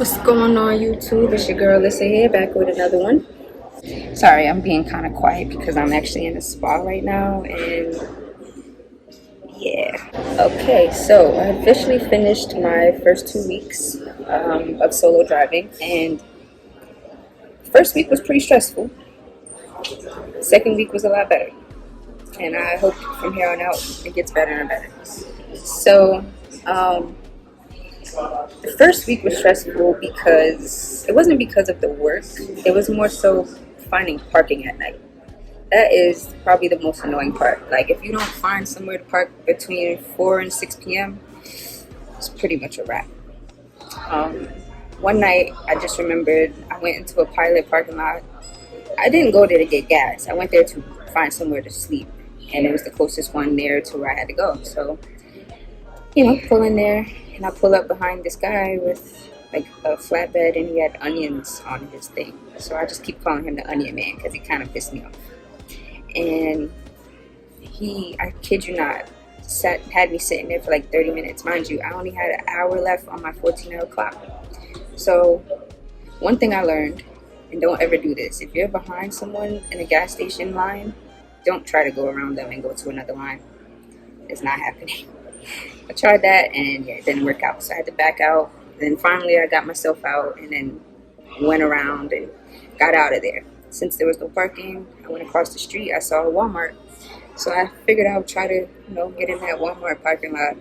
What's going on, YouTube? It's your girl Lissa here, back with another one. Sorry, I'm being kind of quiet because I'm actually in a spa right now, and yeah. Okay, so I officially finished my first 2 weeks of solo driving, and first week was pretty stressful. Second week was a lot better, and I hope from here on out it gets better and better. So, the first week was stressful because it wasn't because of the work. It was more so finding parking at night. That is probably the most annoying part. Like, if you don't find somewhere to park between 4 and 6 p.m., it's pretty much a wrap. Um, One night, I just remembered I went into a Pilot parking lot. I didn't go there to get gas. I went there to find somewhere to sleep, and it was the closest one there to where I had to go. So, pull in there, and I pull up behind this guy with like a flatbed, and he had onions on his thing. So I just keep calling him the Onion Man because he kind of pissed me off. And I kid you not, had me sitting there for like 30 minutes. Mind you, I only had an hour left on my 14-hour clock. So one thing I learned, and don't ever do this, if you're behind someone in a gas station line, don't try to go around them and go to another line. It's not happening. I tried that, and yeah, it didn't work out. So I had to back out. Then finally I got myself out and then went around and got out of there. Since there was no parking, I went across the street. I saw a Walmart. So I figured I would try to, get in that Walmart parking lot,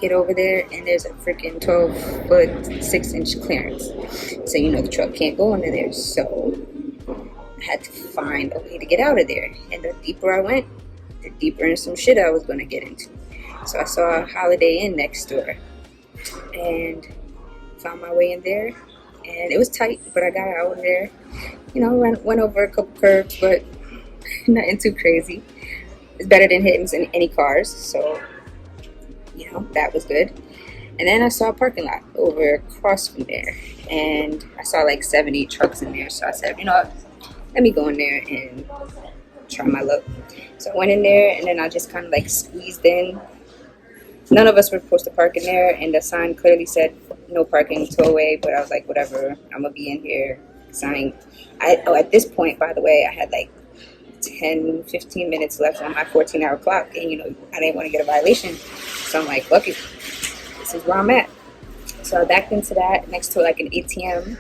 get over there, and there's a freaking 12-foot, 6-inch clearance. So the truck can't go under there. So I had to find a way to get out of there. And the deeper I went, the deeper in some shit I was going to get into. So I saw a Holiday Inn next door and found my way in there. And it was tight, but I got out of there. Went over a couple curbs, but nothing too crazy. It's better than hitting any cars, so, that was good. And then I saw a parking lot over across from there, and I saw like 70 trucks in there. So I said, let me go in there and try my luck. So I went in there, and then I just kind of like squeezed in. None of us were supposed to park in there, and the sign clearly said no parking, tow away, but I was like, whatever, I'm gonna be in here. At this point, by the way, I had like 10-15 minutes left on my 14-hour clock, and I didn't want to get a violation, so I'm like, fuck it, this is where I'm at. So I backed into that next to like an ATM,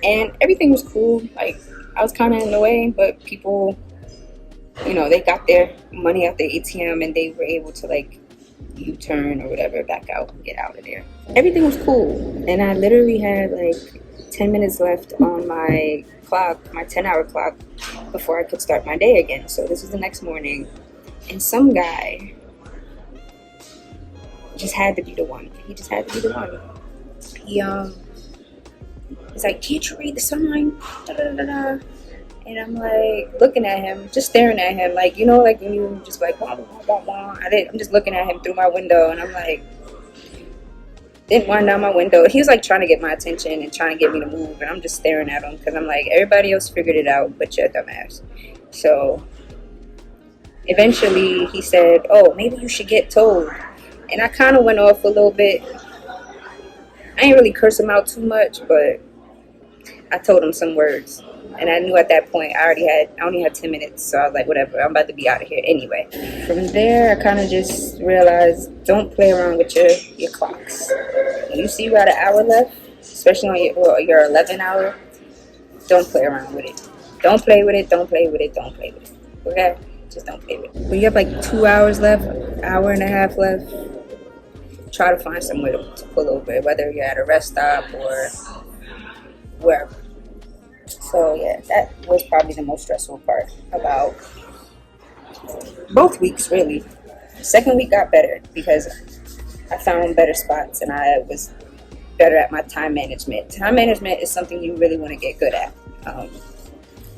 and everything was cool. Like, I was kind of in the way, but people, they got their money out the ATM, and they were able to like U-turn or whatever, back out and get out of there. Everything was cool, and I literally had like 10 minutes left on my clock, my 10-hour clock, before I could start my day again. So this was the next morning, and some guy just had to be the one. He just had to be the one. He's like, can't you read the sign? Da, da, da, da. And I'm like looking at him, just staring at him, like, like when you just like, wah, wah, wah, wah. I'm just looking at him through my window, and I'm like, didn't wind down my window. He was like trying to get my attention and trying to get me to move, and I'm just staring at him because I'm like, everybody else figured it out, but you're a dumbass. So eventually he said, oh, maybe you should get towed. And I kind of went off a little bit. I ain't really curse him out too much, but I told him some words. And I knew at that point I only had 10 minutes, so I was like, whatever, I'm about to be out of here anyway. From there, I kind of just realized, don't play around with your clocks. When you see you got an hour left, especially on your 11 hour, don't play around with it. Don't play with it, don't play with it, don't play with it. Okay? Just don't play with it. When you have like 2 hours left, hour and a half left, try to find somewhere to pull over, whether you're at a rest stop or wherever. So yeah, that was probably the most stressful part about both weeks, really. Second week got better because I found better spots and I was better at my time management. Time management is something you really want to get good at.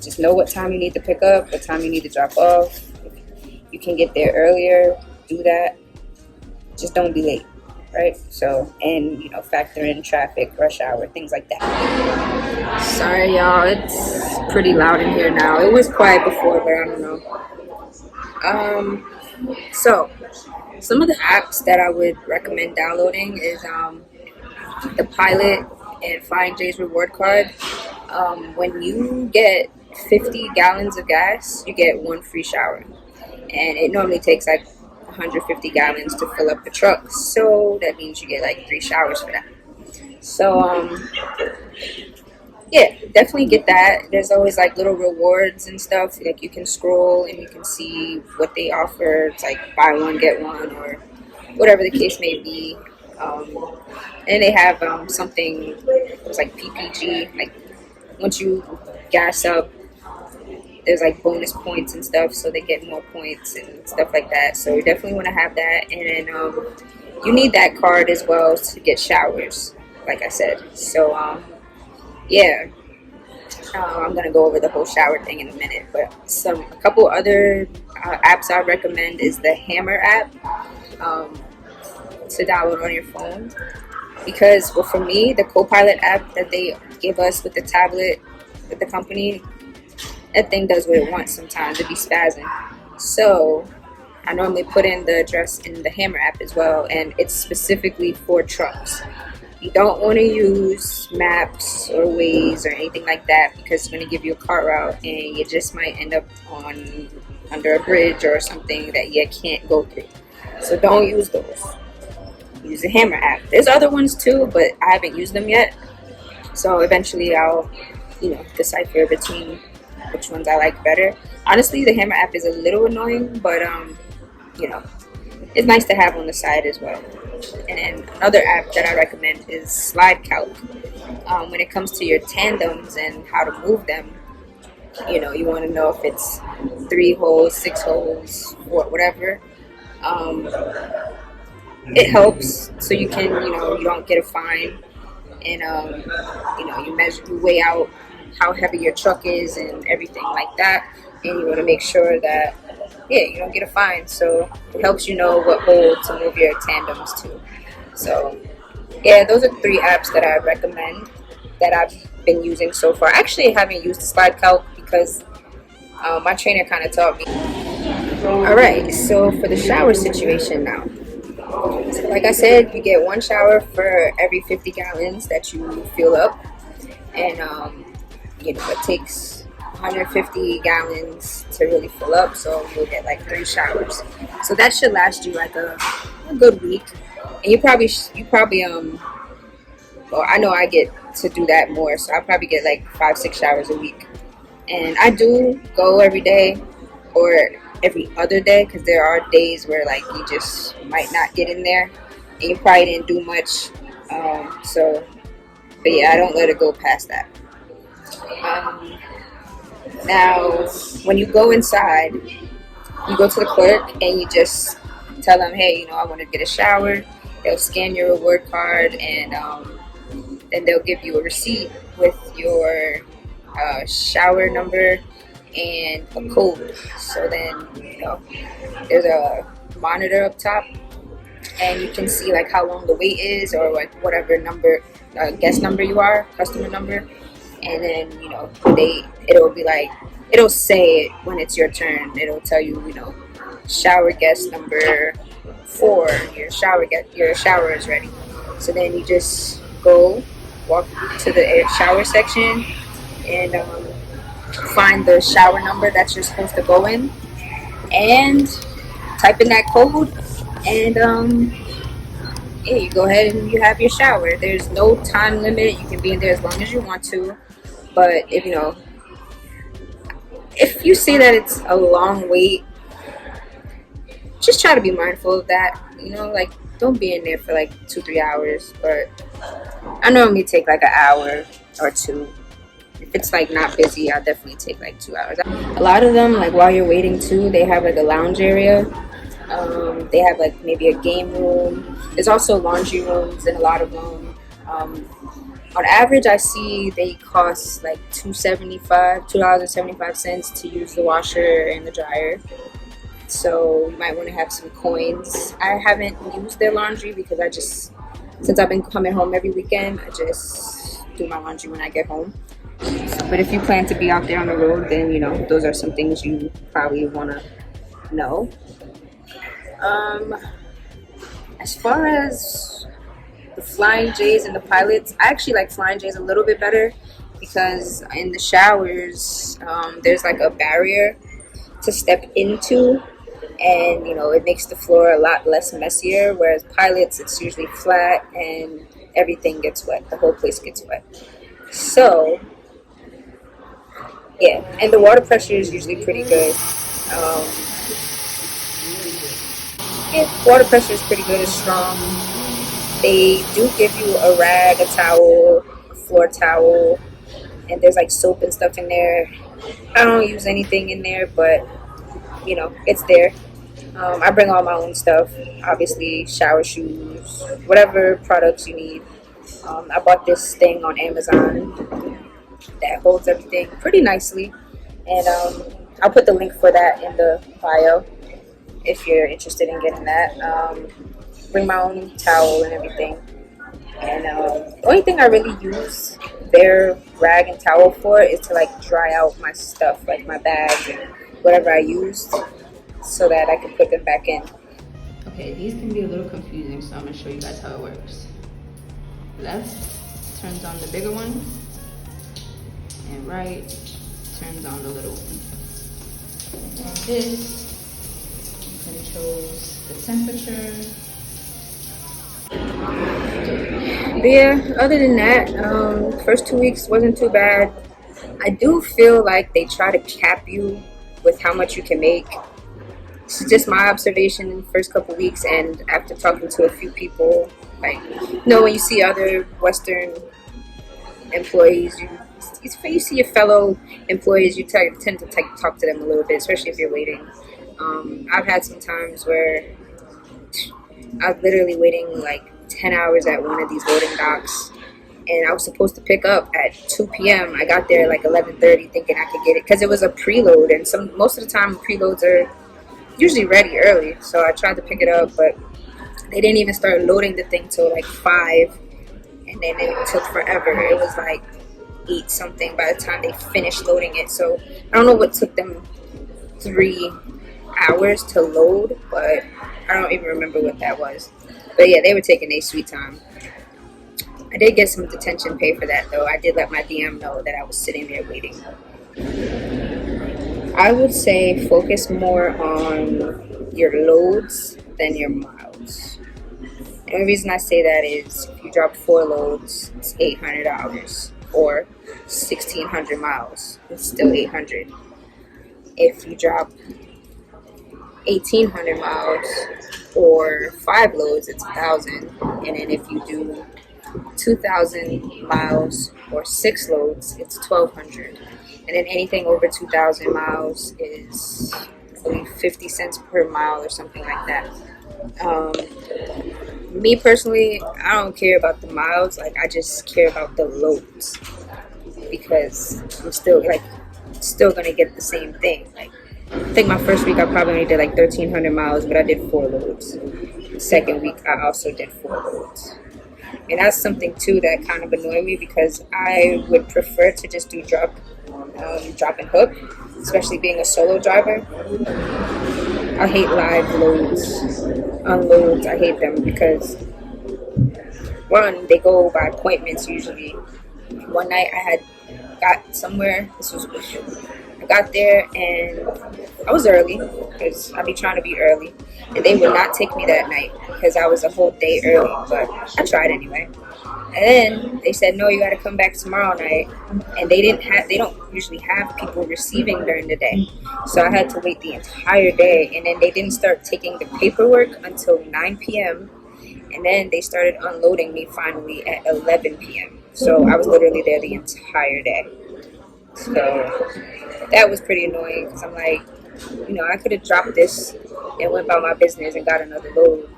Just know what time you need to pick up, what time you need to drop off. If you can get there earlier, do that. Just don't be late, right? So, and factor in traffic, rush hour, things like that. Sorry, y'all, it's pretty loud in here now. It was quiet before, but I don't know. So some of the apps that I would recommend downloading is the Pilot and Find J's reward card, when you get 50 gallons of gas, you get one free shower. And it normally takes like 150 gallons to fill up the truck. So that means you get like 3 showers for that. So, yeah, definitely get that. There's always like little rewards and stuff. Like you can scroll and you can see what they offer. It's like buy one, get one, or whatever the case may be. And they have something, it's like PPG. Like once you gas up, there's like bonus points and stuff, so they get more points and stuff like that. So you definitely want to have that. And then you need that card as well to get showers, like I said. So yeah, I'm gonna go over the whole shower thing in a minute. But a couple other apps I recommend is the Hammer app, to download on your phone. Because, well, for me, the Copilot app that they give us with the tablet, with the company, that thing does what it wants sometimes. It be spazzing. So I normally put in the address in the Hammer app as well, and it's specifically for trucks. You don't want to use Maps or Waze or anything like that, because it's going to give you a cart route and you just might end up under a bridge or something that you can't go through. So don't use those. Use the Hammer app. There's other ones too, but I haven't used them yet. So eventually I'll, decipher between which ones I like better. Honestly, the Hammer app is a little annoying, but it's nice to have on the side as well. And then another app that I recommend is Slide Calc. When it comes to your tandems and how to move them, you want to know if it's 3 holes, 6 holes, whatever. It helps so you can, you don't get a fine, and you weigh out how heavy your truck is and everything like that, and you want to make sure that you don't get a fine. So it helps you know what hole to move your tandems to. So yeah, those are 3 apps that I recommend that I've been using so far. Actually, I haven't used Slide Calc because my trainer kind of taught me. Alright, so for the shower situation now. So like I said, you get 1 shower for every 50 gallons that you fill up. And it takes 150 gallons to really fill up, so you'll get like 3 showers. So that should last you like a good week. And you probably well, I know I get to do that more, so I probably get like 5-6 showers a week. And I do go every day or every other day, because there are days where like you just might not get in there and you probably didn't do much. But yeah, I don't let it go past that. Now, when you go inside, you go to the clerk and you just tell them, hey, I want to get a shower. They'll scan your reward card, and then they'll give you a receipt with your shower number and a code. So then, there's a monitor up top, and you can see like how long the wait is, or like whatever number, guest number you are, customer number. And then, it'll be like, it'll say it when it's your turn. It'll tell you, shower guest number 4, your shower is ready. So then you just walk to the shower section and find the shower number that you're supposed to go in, and type in that code, and you go ahead and you have your shower. There's no time limit. You can be in there as long as you want to, but if you see that it's a long wait, just try to be mindful of that. Like, don't be in there for like 2-3 hours. But I normally take like an hour or 2. If it's like not busy, I'll definitely take like 2 hours. A lot of them, like while you're waiting too, they have like a lounge area. They have like maybe a game room. There's also laundry rooms in a lot of them. On average, I see they cost like $2.75 to use the washer and the dryer. So you might want to have some coins. I haven't used their laundry because since I've been coming home every weekend, I just do my laundry when I get home. But if you plan to be out there on the road, then those are some things you probably want to know. As far as the Flying J's and the Pilots. I actually like Flying J's a little bit better because in the showers, there's like a barrier to step into, and it makes the floor a lot less messier. Whereas Pilots, it's usually flat and everything gets wet. The whole place gets wet. So yeah, and the water pressure is usually pretty good. Um, yeah, water pressure is pretty good. It's strong. They do give you a rag, a towel, a floor towel, and there's like soap and stuff in there. I don't use anything in there, but it's there. I bring all my own stuff, obviously, shower shoes, whatever products you need. I bought this thing on Amazon that holds everything pretty nicely, and I'll put the link for that in the bio if you're interested in getting that. Bring my own towel and everything. And the only thing I really use their rag and towel for is to like dry out my stuff, like my bags and whatever I used, so that I can put them back in. Okay, these can be a little confusing, so I'm gonna show you guys how it works. Left turns on the bigger one, and right turns on the little one. And this controls the temperature. But yeah, other than that, first 2 weeks wasn't too bad. I do feel like they try to cap you with how much you can make. It's just my observation in the first couple weeks, and after talking to a few people, like, when you see other Western employees, you see your fellow employees, you tend to talk to them a little bit, especially if you're waiting. I've had some times where I was literally waiting like 10 hours at one of these loading docks, and I was supposed to pick up at 2 p.m. I got there like 11:30 thinking I could get it because it was a preload, and most of the time preloads are usually ready early, so I tried to pick it up, but they didn't even start loading the thing till like 5, and then it took forever. It was like 8 something by the time they finished loading it, so I don't know what took them 3 hours to load, but I don't even remember what that was. But yeah, they were taking their sweet time. I did get some detention pay for that, though. I did let my DM know that I was sitting there waiting. I would say focus more on your loads than your miles. The only reason I say that is if you drop 4 loads, it's $800, or 1,600 miles, it's still $800. If you drop 1,800 miles or 5 loads, it's 1,000. And then if you do 2,000 miles or 6 loads, it's 1,200. And then anything over 2,000 miles is, I believe, 50 cents per mile or something like that. Me personally, I don't care about the miles. Like, I just care about the loads, because I'm still gonna get the same thing. Like, I think my first week I probably only did like 1,300 miles, but I did 4 loads. The second week I also did 4 loads. And that's something too that kind of annoyed me, because I would prefer to just do drop and hook, especially being a solo driver. I hate live loads, unloads. I hate them because, one, they go by appointments usually. One night I got somewhere. I got there and I was early, because I be trying to be early, and they would not take me that night because I was a whole day early, but I tried anyway. And then they said, no, you got to come back tomorrow night, and they don't usually have people receiving during the day, so I had to wait the entire day. And then they didn't start taking the paperwork until 9 p.m. and then they started unloading me finally at 11 p.m. So I was literally there the entire day. So that was pretty annoying, because I'm like, I could have dropped this and went about my business and got another load.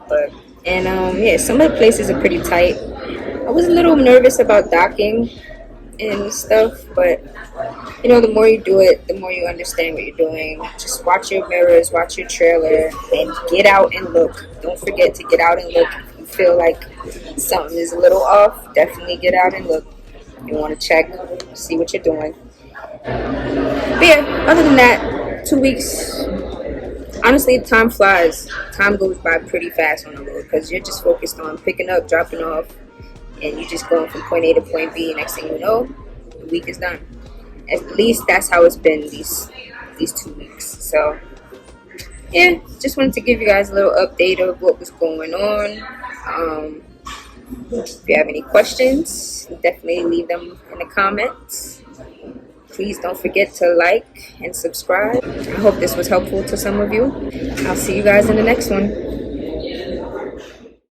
Yeah, some of the places are pretty tight. I was a little nervous about docking and stuff, but the more you do it, the more you understand what you're doing. Just watch your mirrors, watch your trailer, and get out and look. Don't forget to get out and look. If you feel like something is a little off, definitely get out and look. You want to check, see what you're doing. But yeah, other than that, 2 weeks, honestly, time flies. Time goes by pretty fast on the road, because you're just focused on picking up, dropping off, and you just going from point A to point B. Next thing you know, the week is done. At least that's how it's been these 2 weeks. So yeah, just wanted to give you guys a little update of what was going on. If you have any questions, definitely leave them in the comments. Please don't forget to like and subscribe. I hope this was helpful to some of you. I'll see you guys in the next one.